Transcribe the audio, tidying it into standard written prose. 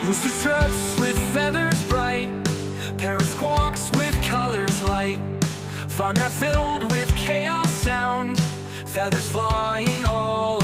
Rooster struts with feathers bright, Parrot squawks with colors light. Farmyard filled with chaos sound, feathers flying all